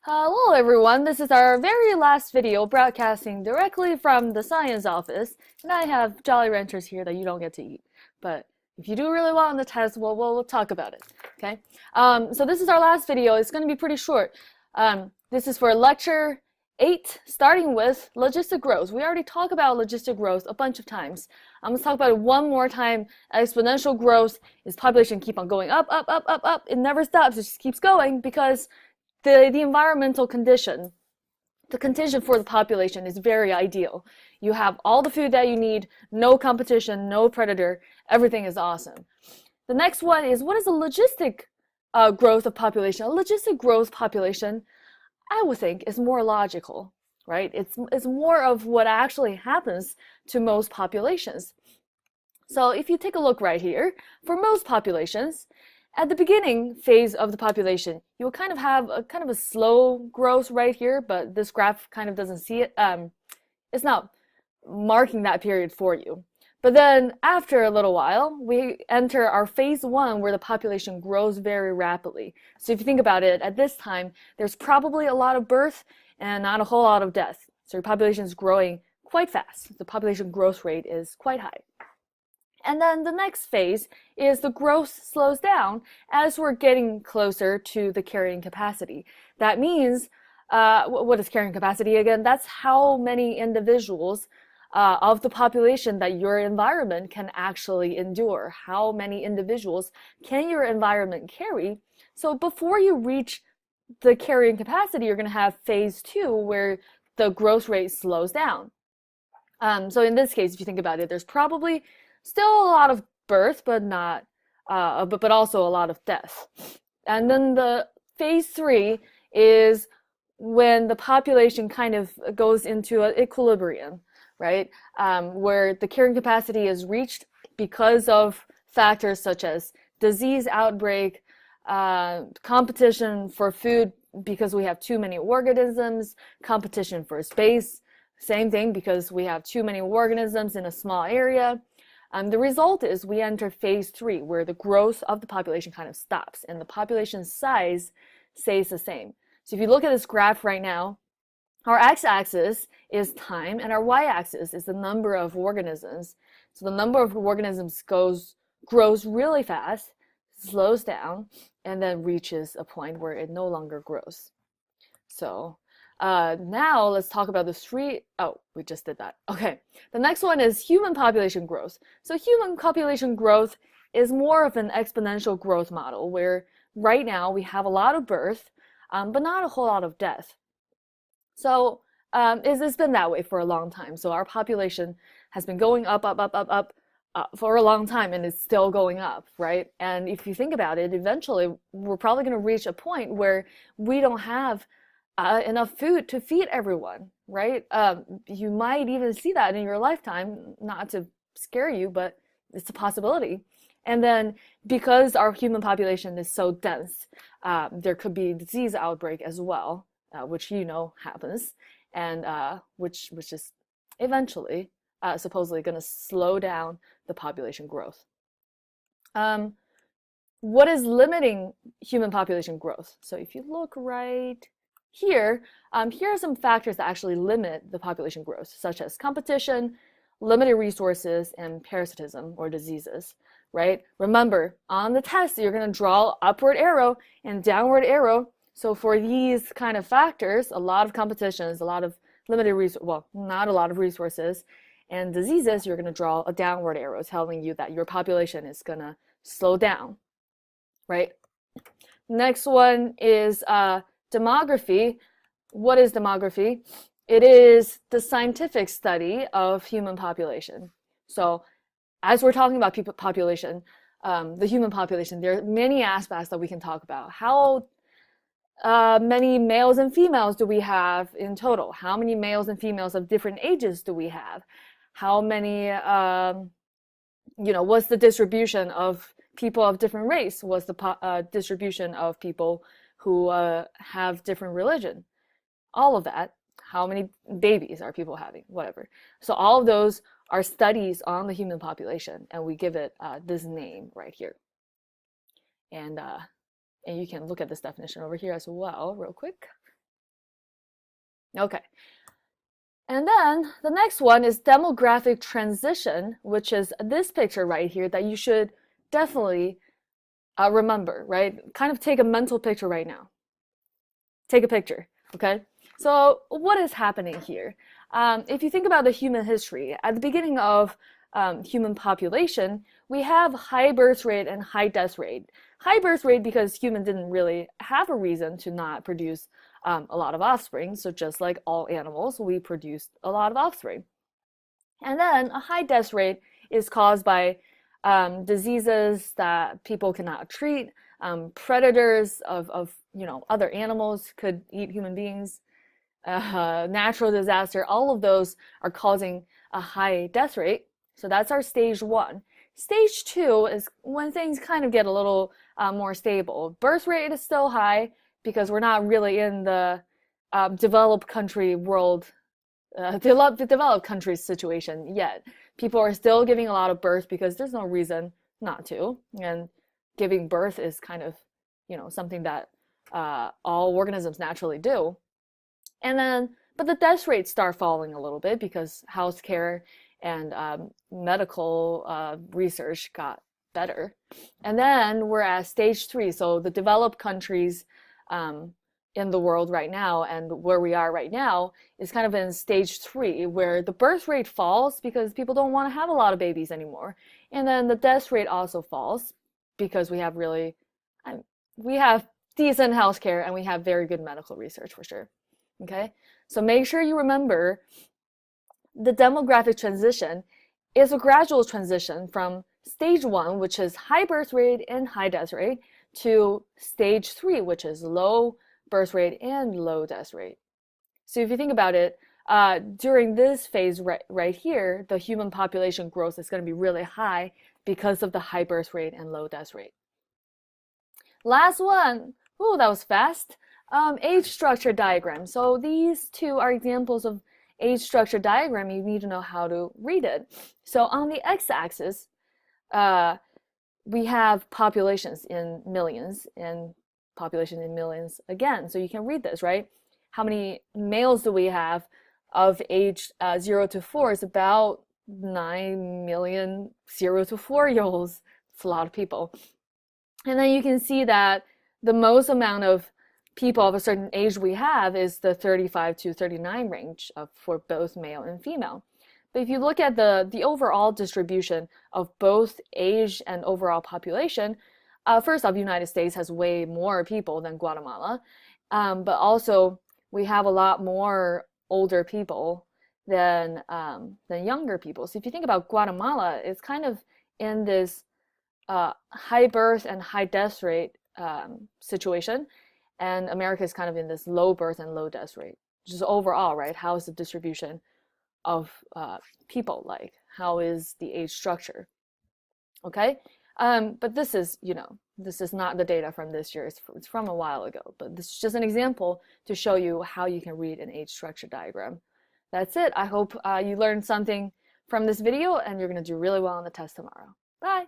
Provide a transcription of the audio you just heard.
Hello everyone, this is our very last video broadcasting directly from the science office, and I have Jolly Ranchers here that you don't get to eat. But if you do really well on the test, we'll talk about it, okay? So this is our last video. It's going to be pretty short. This is for lecture 8, starting with logistic growth. We already talked about logistic growth a bunch of times. I'm going to talk about it one more time. Exponential growth is population keep on going up, up, up, up, up. It never stops. It just keeps going because the environmental condition, the condition for the population is very ideal. You have all the food that you need, no competition, no predator, everything is awesome. The next one is, what is the logistic growth of population? A logistic growth population, I would think, is more logical, right? It's more of what actually happens to most populations. So if you take a look right here, for most populations, at the beginning phase of the population, you will kind of have a slow growth right here, but this graph kind of doesn't see it. It's not marking that period for you. But then after a little while, we enter our phase 1 where the population grows very rapidly. So if you think about it, at this time, there's probably a lot of birth and not a whole lot of death. So your population is growing quite fast. The population growth rate is quite high. And then the next phase is the growth slows down as we're getting closer to the carrying capacity. That means, what is carrying capacity again? That's how many individuals of the population that your environment can actually endure. How many individuals can your environment carry? So before you reach the carrying capacity, you're going to have phase 2 where the growth rate slows down. So in this case, if you think about it, there's probably still a lot of birth, but not, but also a lot of death. And then the phase 3 is when the population kind of goes into an equilibrium, right? Where the carrying capacity is reached because of factors such as disease outbreak, competition for food because we have too many organisms, competition for space, same thing because we have too many organisms in a small area. The result is we enter phase 3 where the growth of the population kind of stops and the population size stays the same. So if you look at this graph right now, our x-axis is time and our y-axis is the number of organisms. So the number of organisms grows really fast, slows down, and then reaches a point where it no longer grows. So now let's talk about the 3. Oh, we just did that. Okay. The next one is human population growth. So human population growth is more of an exponential growth model where right now we have a lot of birth, but not a whole lot of death. So it's been that way for a long time. So our population has been going up, up, up, up, up for a long time, and it's still going up, right? And if you think about it, eventually we're probably going to reach a point where we don't have enough food to feed everyone, right? You might even see that in your lifetime, not to scare you, but it's a possibility. And then because our human population is so dense, there could be disease outbreak as well, which happens, and which is eventually supposedly going to slow down the population growth. What is limiting human population growth? So if you look right here, here are some factors that actually limit the population growth, such as competition, limited resources, and parasitism or diseases, right? Remember, on the test, you're going to draw upward arrow and downward arrow. So for these kind of factors, a lot of competitions, a lot of limited not a lot of resources, and diseases, you're going to draw a downward arrow telling you that your population is going to slow down, right? Next one is demography. What is demography? It is the scientific study of human population. So as we're talking about population, the human population, there are many aspects that we can talk about. How many males and females do we have in total? How many males and females of different ages do we have? How many, what's the distribution of people of different race? What's the distribution of people who have different religion? All of that. How many babies are people having? Whatever. So all of those are studies on the human population, and we give it this name right here. And you can look at this definition over here as well, real quick. Okay. And then the next one is demographic transition, which is this picture right here that you should definitely remember, right? Kind of take a mental picture right now. Take a picture, okay? So what is happening here? If you think about the human history, at the beginning of human population, we have high birth rate and high death rate. High birth rate because humans didn't really have a reason to not produce a lot of offspring. So just like all animals, we produced a lot of offspring. And then a high death rate is caused by diseases that people cannot treat. Predators of other animals could eat human beings. Natural disaster, all of those are causing a high death rate. So that's our stage 1. Stage 2 is when things kind of get a little more stable. Birth rate is still high because we're not really in the developed country world, developed countries situation yet. People are still giving a lot of birth because there's no reason not to. And giving birth is kind of, something that all organisms naturally do. And then, but the death rates start falling a little bit because healthcare and medical research got better. And then we're at stage 3. So the developed countries in the world right now and where we are right now is kind of in stage 3, where the birth rate falls because people don't want to have a lot of babies anymore. And then the death rate also falls because we have decent healthcare and we have very good medical research for sure. Okay, so make sure you remember the demographic transition is a gradual transition from stage 1, which is high birth rate and high death rate, to stage 3, which is low birth rate and low death rate. So if you think about it, during this phase right here, the human population growth is going to be really high because of the high birth rate and low death rate. Last one. Ooh, that was fast. Age structure diagram. So these two are examples of age structure diagram. You need to know how to read it. So on the x-axis, we have populations in millions and population in millions again. So you can read this, right? How many males do we have of age 0 to 4 is about 9 million 0 to 4-year-olds. It's a lot of people. And then you can see that the most amount of people of a certain age we have is the 35 to 39 range for both male and female. But if you look at the overall distribution of both age and overall population, first off, the United States has way more people than Guatemala, but also we have a lot more older people than younger people. So if you think about Guatemala, it's kind of in this high birth and high death rate situation, and America is kind of in this low birth and low death rate. Just overall, right? How is the distribution of people like? How is the age structure? Okay, but this is this is not the data from this year. It's from a while ago, but this is just an example to show you how you can read an age structure diagram. That's it. I hope you learned something from this video and you're going to do really well on the test tomorrow. Bye.